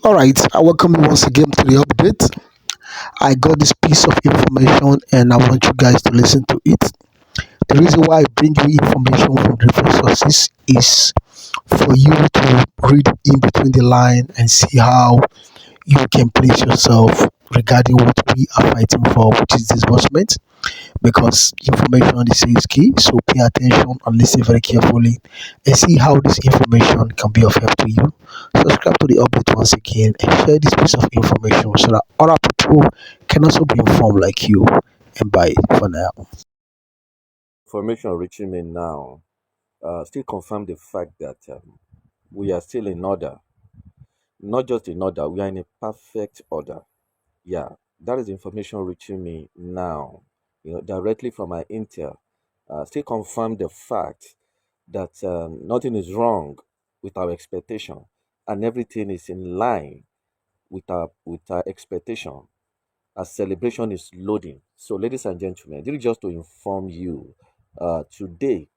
All right, I welcome you once again to the update. I got this piece of information and I want you guys to listen to it. The reason why I bring you information from different sources is for you to read in between the line and see how you can place yourself regarding what we are fighting for, which is disbursement. Because information is key, so pay attention and listen very carefully and see how this information can be of help to you. Subscribe to the update once again and share this piece of information so that other people can also be informed like you. And bye for now. Information reaching me now still confirm the fact that we are still in order. Not just in order, we are in a perfect order. Yeah, that is information reaching me now, directly from my intel. Still confirm the fact that nothing is wrong with our expectation and everything is in line with our expectation as celebration is loading. So, ladies and gentlemen, this is just to inform you today,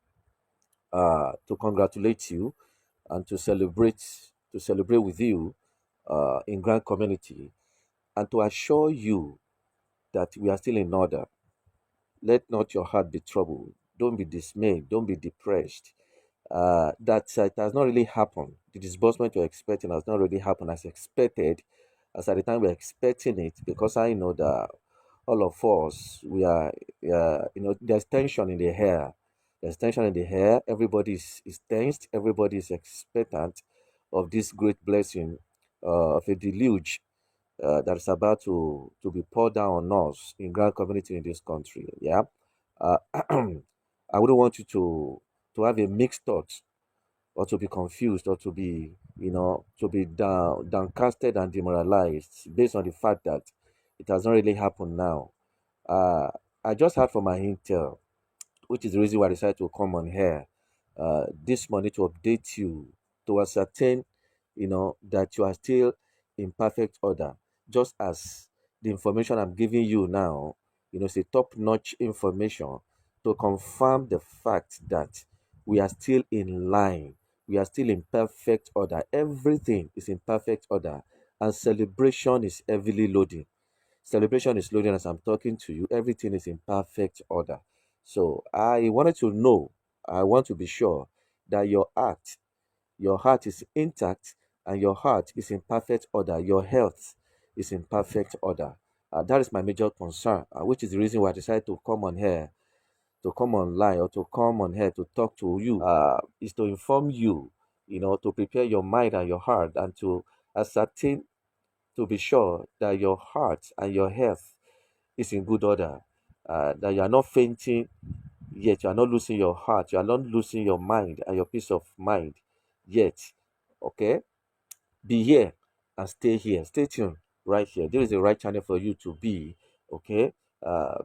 to congratulate you and to celebrate with you in grand community and to assure you that we are still in order. Let not your heart be troubled. Don't be dismayed. Don't be depressed. That it has not really happened. The disbursement you're expecting has not really happened as expected, as at the time we're expecting it, because I know that all of us, there's tension in the air. There's tension in the air. Everybody is tensed. Everybody is expectant of this great blessing, of a deluge that is about to be poured down on us in grand community in this country. Yeah, uh, I wouldn't want you to have a mixed thought or to be confused or to be downcasted and demoralized based on the fact that it has not really happened now. Uh, I just heard from my intel, which is the reason why I decided to come on here this morning to update you, to ascertain, that you are still in perfect order, just as the information I'm giving you now, it's a top-notch information to confirm the fact that we are still in line, we are still in perfect order. Everything is in perfect order, and celebration is heavily loading. Celebration is loading as I'm talking to you. Everything is in perfect order. So I want to be sure that your heart is intact and your heart is in perfect order. Your health is in perfect order. That is my major concern, which is the reason why I decided to come on here, to come online, or to come on here to talk to you, is to inform you, to prepare your mind and your heart and to ascertain, to be sure that your heart and your health is in good order, that you are not fainting, yet you are not losing your heart, you are not losing your mind and your peace of mind yet. Okay? Be here and stay here. Stay tuned right here. This is the right channel for you to be, okay?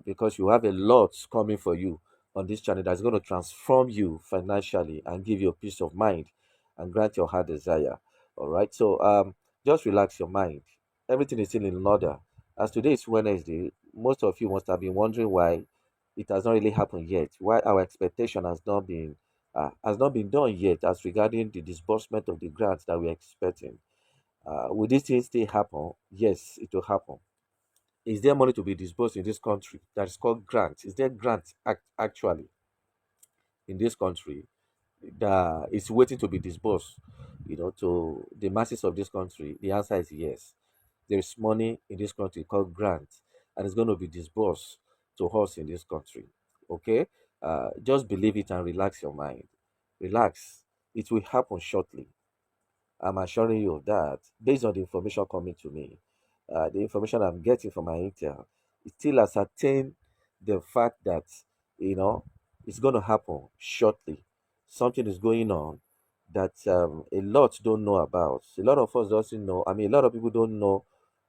Because you have a lot coming for you on this channel that's going to transform you financially and give you a peace of mind and grant your heart desire. All right. So just relax your mind. Everything is still in order. As today is Wednesday, most of you must have been wondering why it has not really happened yet. Why our expectation has not been done yet as regarding the disbursement of the grants that we're expecting. Will this thing still happen? Yes, it will happen. Is there money to be disbursed in this country that is called grant? Is there grant actually in this country that is waiting to be disbursed, to the masses of this country? The answer is yes. There is money in this country called grant, and it's going to be disbursed to us in this country. Okay, just believe it and relax your mind. Relax. It will happen shortly. I'm assuring you of that based on the information coming to me. The information I'm getting from my intel, it still ascertain the fact that you know it's going to happen shortly. Something is going on that a lot don't know about. A lot of us doesn't know. I mean, a lot of people don't know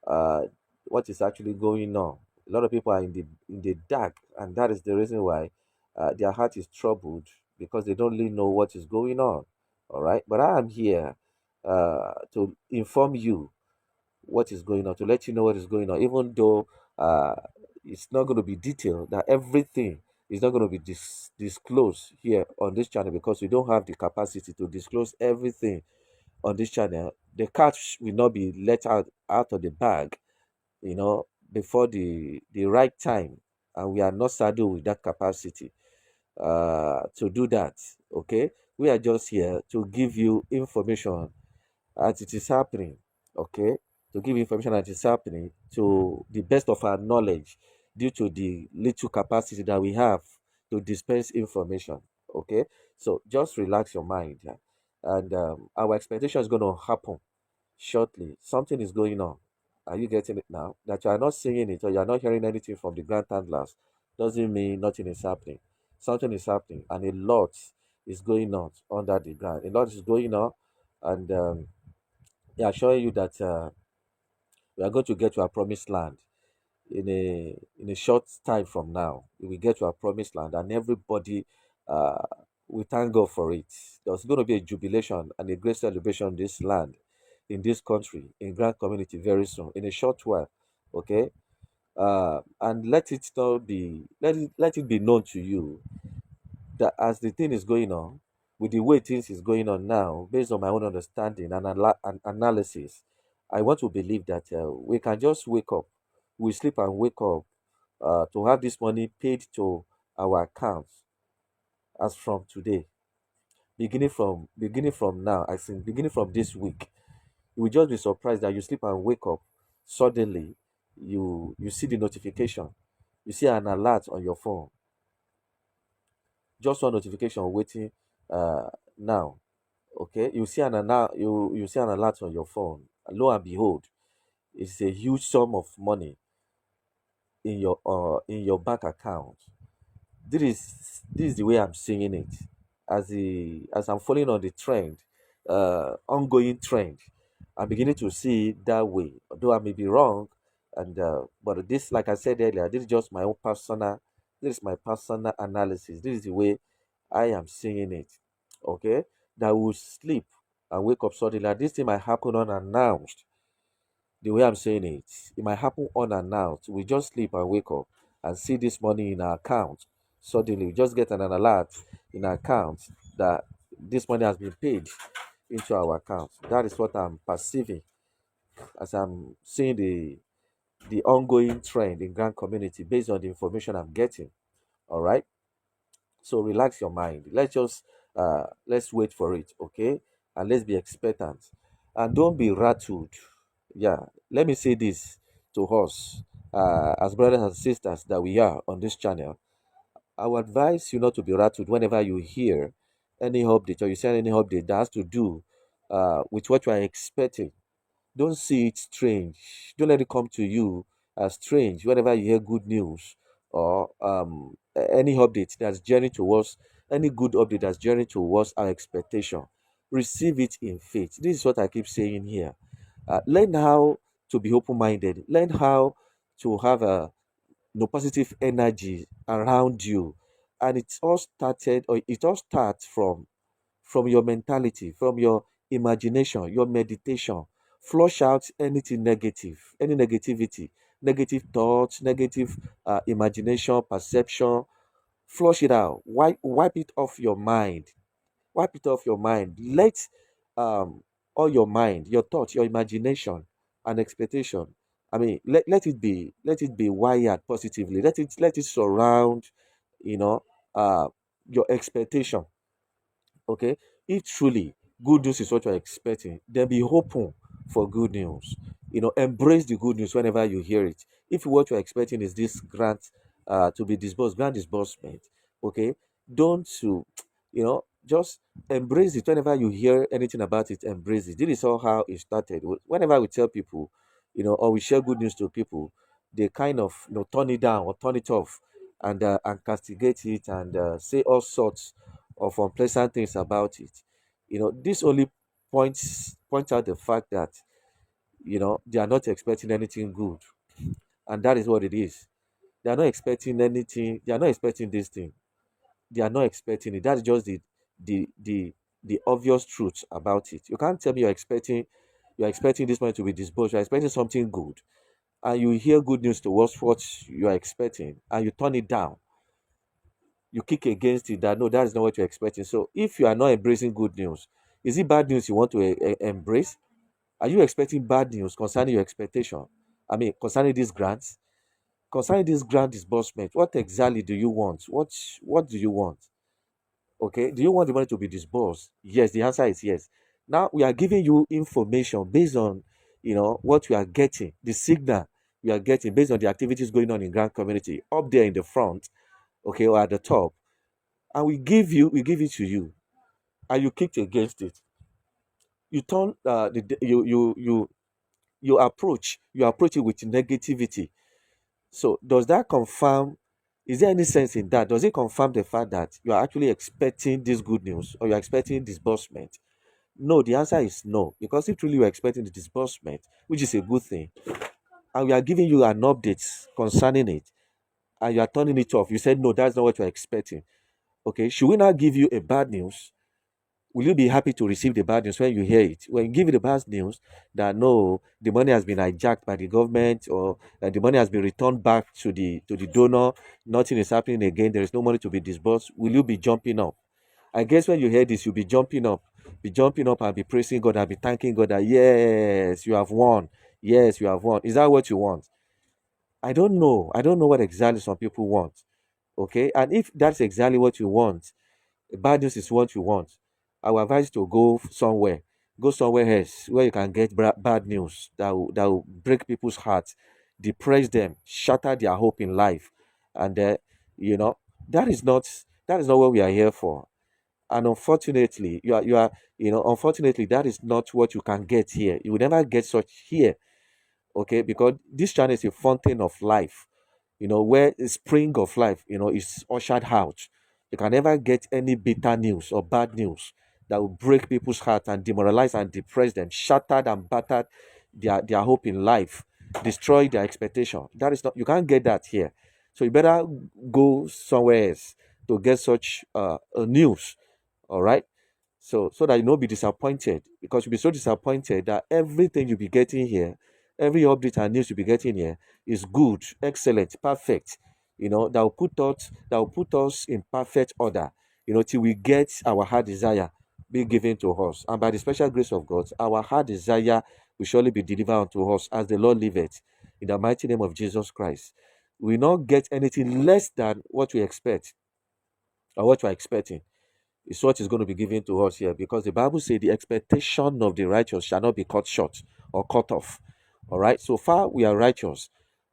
uh, what is actually going on. A lot of people are in the dark, and that is the reason why their heart is troubled because they don't really know what is going on. All right, but I am here to inform you what is going on, to let you know what is going on, even though uh, it's not going to be detailed, that everything is not going to be disclosed here on this channel because we don't have the capacity to disclose everything on this channel, the cat will not be let out of the bag, before the right time, and we are not saddled with that capacity to do that. Okay, we are just here to give you information as it is happening. Okay, to give information as it is happening to the best of our knowledge, due to the little capacity that we have to dispense information. Okay, so just relax your mind, yeah? And our expectation is going to happen shortly. Something is going on. Are you getting it now? That you are not seeing it or you are not hearing anything from the grant handlers doesn't mean nothing is happening. Something is happening, and a lot is going on under the ground. A lot is going on, and they are showing you that we are going to get to our promised land in a short time from now. We will get to our promised land, and everybody uh, will thank God for it. There's going to be a jubilation and a great celebration in this land, in this country, in Grand Community very soon, in a short while. Okay, and let it be known to you that as the thing is going on, with the way things is going on now, based on my own understanding and analysis, I want to believe that we can just wake up, we sleep and wake up to have this money paid to our accounts as from today, beginning from now, I think beginning from this week. You will just be surprised that you sleep and wake up suddenly, you see the notification, you see an alert on your phone, just one notification waiting now. Okay, you see an alert on your phone. Lo and behold, it's a huge sum of money in your bank account. This is the way I'm seeing it, as I'm following on the trend, ongoing trend. I'm beginning to see it that way, although I may be wrong. And but this, like I said earlier, this is just my own personal. This is my personal analysis. This is the way I am seeing it. Okay, that will sleep and wake up suddenly. Like this thing might happen unannounced. The way I'm saying it might happen unannounced. We just sleep and wake up and see this money in our account. Suddenly, we just get an alert in our account that this money has been paid into our account. That is what I'm perceiving as I'm seeing the ongoing trend in Grand Community based on the information I'm getting. All right. So relax your mind. Let's wait for it, okay? And let's be expectant. And don't be rattled. Yeah. Let me say this to us, as brothers and sisters that we are on this channel. I would advise you not to be rattled whenever you hear any update or you see any update that has to do with what you are expecting. Don't see it strange. Don't let it come to you as strange whenever you hear good news or any update that's journeying towards any good update that's journeying towards our expectation. Receive it in faith. This is what I keep saying here. Learn how to be open-minded. Learn how to have a positive energy around you, and it all starts from your mentality, from your imagination, your meditation. Flush out anything negative, any negativity, negative thoughts, negative imagination, perception. Flush it out. Wipe it off your mind. Wipe it off your mind. Let um all your mind, your thoughts, your imagination and expectation. I mean, let it be wired positively. Let it surround, you know, uh your expectation. Okay, if truly good news is what you're expecting, then be open for good news. Embrace the good news whenever you hear it. If what you're expecting is this grant to be disbursed, grant disbursement, okay, don't to just embrace it. Whenever you hear anything about it, embrace it. This is all how it started. Whenever we tell people, or we share good news to people, they kind of turn it down or turn it off, and castigate it, and say all sorts of unpleasant things about it. This only point out the fact that they are not expecting anything good, and that is what it is. They are not expecting anything. They are not expecting this thing. They are not expecting it. That's just the obvious truth about it. You can't tell me you're expecting this money to be disbursed. You're expecting something good, and you hear good news towards what you are expecting, and you turn it down. You kick against it, that no, that is not what you're expecting. So if you are not embracing good news, Is it bad news you want to embrace? Are you expecting bad news concerning your expectation? I mean, concerning these grants, concerning this grant disbursement, what exactly do you want? What do you want? Okay, do you want the money to be disbursed? Yes, the answer is yes. Now we are giving you information based on what we are getting, the signal we are getting based on the activities going on in grant community up there in the front, okay, or at the top, and we give it to you, and you kicked against it. You turn you approach it with negativity. So does that confirm? Is there any sense in that? Does it confirm the fact that you are actually expecting this good news or you're expecting disbursement? No, the answer is no. Because if truly you're expecting the disbursement, which is a good thing, and we are giving you an update concerning it, and you are turning it off, you said no, that's not what you're expecting. Okay, should we now give you a bad news? Will you be happy to receive the bad news when you hear it? When you give you the bad news that no, the money has been hijacked by the government, or the money has been returned back to the donor, nothing is happening again, there is no money to be disbursed, will you be jumping up? I guess when you hear this, you'll be jumping up and be praising God and be thanking God that yes, you have won. Yes, you have won. Is that what you want? I don't know. I don't know what exactly some people want. Okay. And if that's exactly what you want, bad news is what you want, I will advise you to somewhere. Go somewhere else where you can get bad news that will break people's hearts, depress them, shatter their hope in life. And you know, that is not what we are here for. And unfortunately, unfortunately, that is not what you can get here. You will never get such here. Okay, because this channel is a fountain of life, where the spring of life, is ushered out. You can never get any bitter news or bad news that will break people's heart and demoralize and depress them, shattered and battered their hope in life, destroy their expectation. That is not, you can't get that here. So you better go somewhere else to get such news. All right. So that you not be disappointed, because you'll be so disappointed that everything you'll be getting here, every update and news you'll be getting here is good, excellent, perfect. That will put us in perfect order, till we get our heart desire be given to us. And by the special grace of God, our heart desire will surely be delivered unto us as the Lord liveth, in the mighty name of Jesus Christ. We will not get anything less than what we expect or what we're expecting is what is going to be given to us here, because the Bible says the expectation of the righteous shall not be cut short or cut off. All right. So far, we are righteous,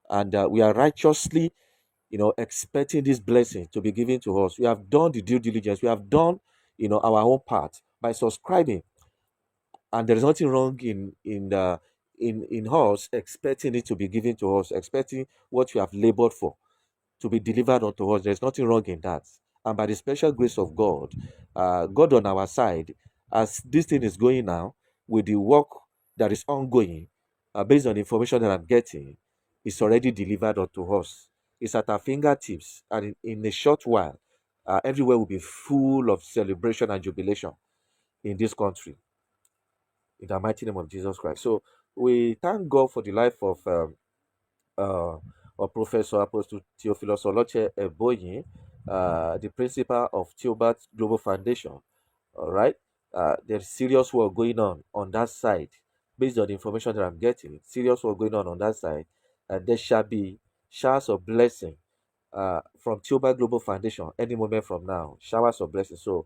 and we are righteously, expecting this blessing to be given to us. We have done the due diligence. We have done, our own part by subscribing, and there is nothing wrong in us expecting it to be given to us, expecting what we have labored for to be delivered unto us. There's nothing wrong in that. And by the special grace of God, God on our side, as this thing is going now, with the work that is ongoing, based on the information that I'm getting, it's already delivered unto us. It's at our fingertips, and in a short while, everywhere will be full of celebration and jubilation in this country, in the mighty name of Jesus Christ. So we thank God for the life uh, of Professor Apostle Theophilus Oloche Eboyin, the principal of Theobarth Global Foundation. All right. There's serious work going on that side, based on the information that I'm getting. Serious work going on that side. And there shall be showers of blessing from Theobarth Global Foundation any moment from now. Showers of blessing. So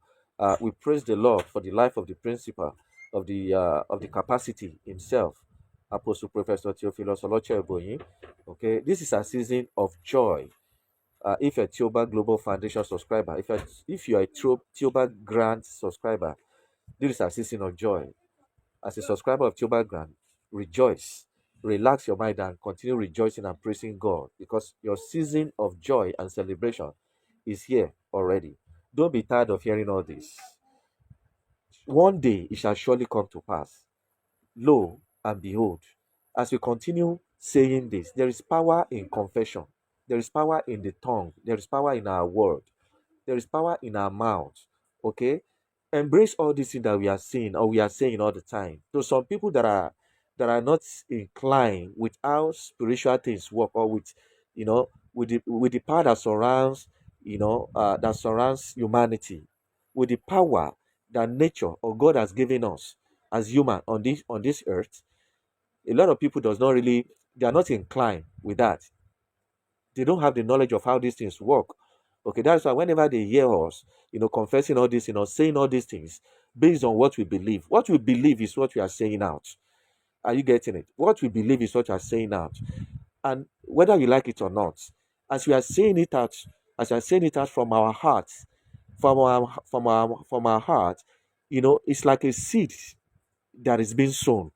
we praise the Lord for the life of the principal of the capacity himself, Apostle Professor Theophilus Oloche Eboyin. Okay, this is a season of joy. If you're a Theobarth Global Foundation subscriber, if you're a Theobarth Grant subscriber, this is a season of joy. As a subscriber of Theobarth Grant, rejoice, relax your mind, and continue rejoicing and praising God, because your season of joy and celebration is here already. Don't be tired of hearing all this. One day it shall surely come to pass. Lo and behold, as we continue saying this, there is power in confession, there is power in the tongue, there is power in our word, there is power in our mouth. Okay, embrace all these things that we are seeing or we are saying all the time. So some people that are not inclined with how spiritual things work, or with with the power that surrounds that surrounds humanity, with the power that nature or God has given us as human on this earth, a lot of people does not really, they are not inclined with that. They don't have the knowledge of how these things work. Okay, that's why whenever they hear us, confessing all this, saying all these things based on what we believe is what we are saying out. Are you getting it? What we believe is what we are saying out. And whether you like it or not, as we are saying it out, as we are saying it out from our hearts, from our heart, it's like a seed that is being sown.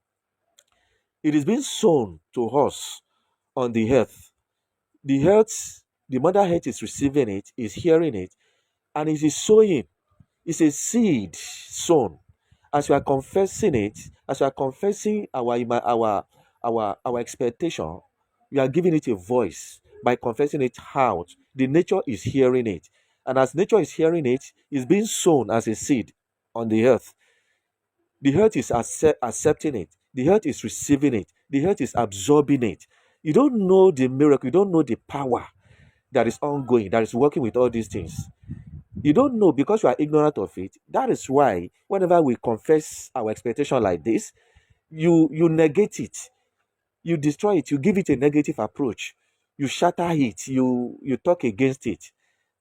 It is being sown to us on the earth. The earth, the mother earth is receiving it, is hearing it, and it is sowing. It's a seed sown. As we are confessing it, as we are confessing our expectation, we are giving it a voice by confessing it out. The nature is hearing it, and as nature is hearing it, it's being sown as a seed on the earth. The earth is accepting it. The earth is receiving it. The earth is absorbing it. You don't know the miracle. You don't know the power that is ongoing, that is working with all these things. You don't know because you are ignorant of it. That is why whenever we confess our expectation like this, you negate it, you destroy it, you give it a negative approach, you shatter it, you talk against it.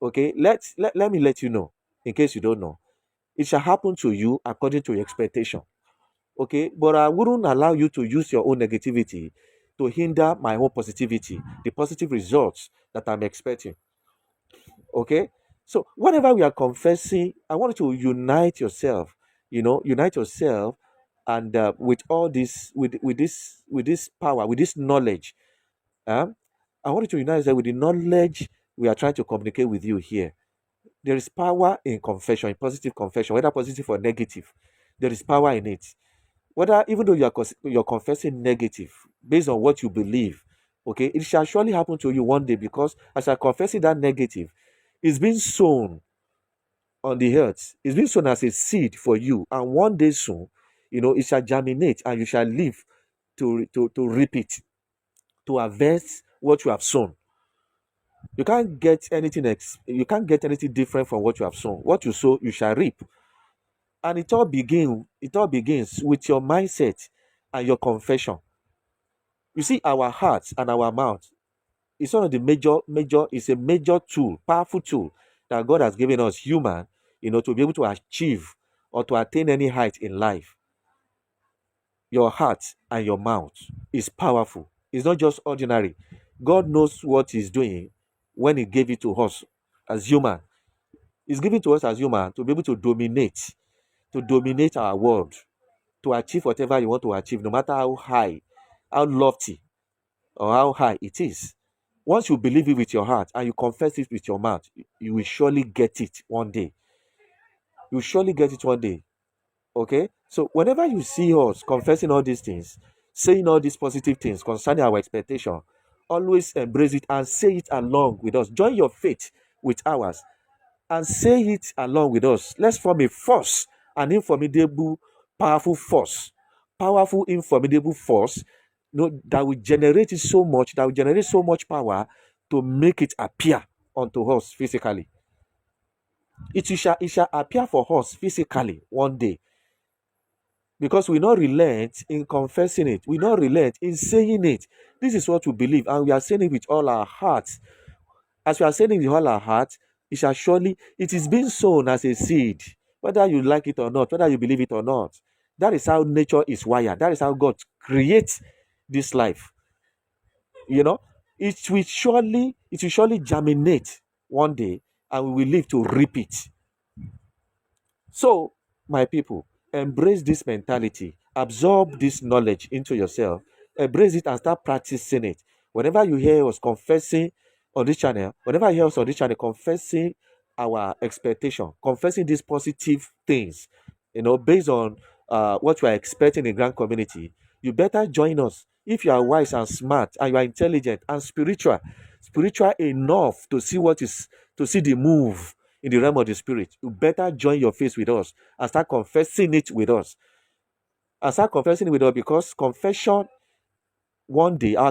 Okay, let me let you know, in case you don't know, it shall happen to you according to your expectation. Okay, but I wouldn't allow you to use your own negativity to hinder my own positivity, the positive results that I'm expecting. Okay, so whenever we are confessing, I want you to unite yourself, unite yourself, and with all this, with this power, with this knowledge. um I want you to unite yourself with the knowledge we are trying to communicate with you here. There is power in confession, in positive confession, whether positive or negative. There is power in it. Whether, even though you're confessing negative based on what you believe, okay, it shall surely happen to you one day, because as you're confessing that negative, it's been sown on the earth. It's been sown as a seed for you, and one day soon, it shall germinate, and you shall live to reap it, to harvest what you have sown. You can't get anything different from what you have sown. What you sow, you shall reap. And it all begins with your mindset and your confession. You see, our hearts and our mouth is one of the it's a major tool, powerful tool that God has given us, human, to be able to achieve or to attain any height in life. Your heart and your mouth is powerful. It's not just ordinary. God knows what He's doing when He gave it to us as human. He's given to us as human to be able to dominate our world, to achieve whatever you want to achieve, no matter how high, how lofty, or how high it is. Once you believe it with your heart and you confess it with your mouth, you will surely get it one day. You will surely get it one day. Okay? So whenever you see us confessing all these things, saying all these positive things concerning our expectation, always embrace it and say it along with us. Join your faith with ours and say it along with us. Let's form a force, an informidable, powerful force, powerful, informidable force, that will generate it so much, that will generate so much power to make it appear unto us physically. It shall appear for us physically one day, because we not relent in confessing it, we not relent in saying it. This is what we believe, and we are saying it with all our hearts. As we are saying with all our heart, it is being sown as a seed, whether you like it or not, whether you believe it or not. That is how nature is wired. That is how God creates this life. You know, it will surely germinate one day, and we will live to reap it. So, my people, embrace this mentality, absorb this knowledge into yourself, embrace it and start practicing it. Whenever you hear us confessing on this channel, whenever you hear us on this channel confessing our expectation, confessing these positive things, based on what we are expecting in grand community, you better join us. If you are wise and smart and you are intelligent and spiritual enough to see the move in the realm of the spirit, you better join your faith with us and start confessing it with us. And start confessing it with us, because our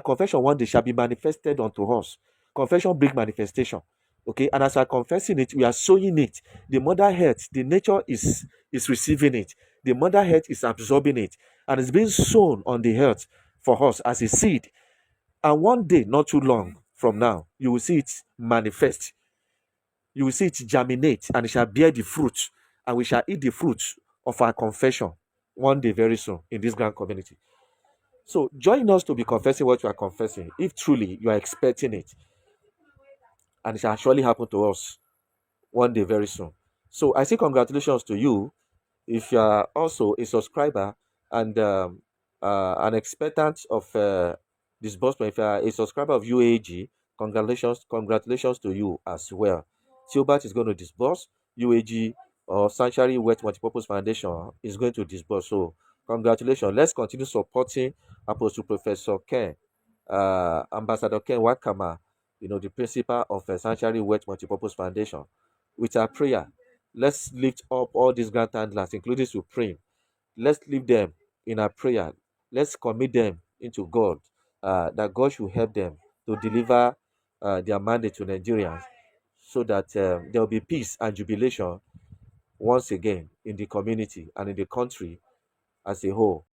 confession one day shall be manifested unto us. Confession brings manifestation. Okay, and as we are confessing it, we are sowing it. The mother earth, the nature is receiving it. The mother earth is absorbing it, and it's being sown on the earth for us as a seed. And one day, not too long from now, you will see it manifest. You will see it germinate, and it shall bear the fruit, and we shall eat the fruit of our confession one day very soon in this grand community. So join us to be confessing what you are confessing, if truly you are expecting it, and it shall surely happen to us one day very soon. So I say congratulations to you if you are also a subscriber and an expectant of disbursement. If you are a subscriber of UAAG, congratulations to you as well. Theobarth is going to disburse. UAG or Sanctuary Wet Multipurpose Foundation is going to disburse. So congratulations. Let's continue supporting Apostle Professor Ken, Ambassador Ken Wakama, the principal of Sanctuary Wet Multipurpose Foundation, with our prayer. Let's lift up all these grand handlers, including Supreme. Let's leave them in our prayer. Let's commit them into God, that God should help them to deliver their mandate to Nigerians, so that there will be peace and jubilation once again in the community and in the country as a whole.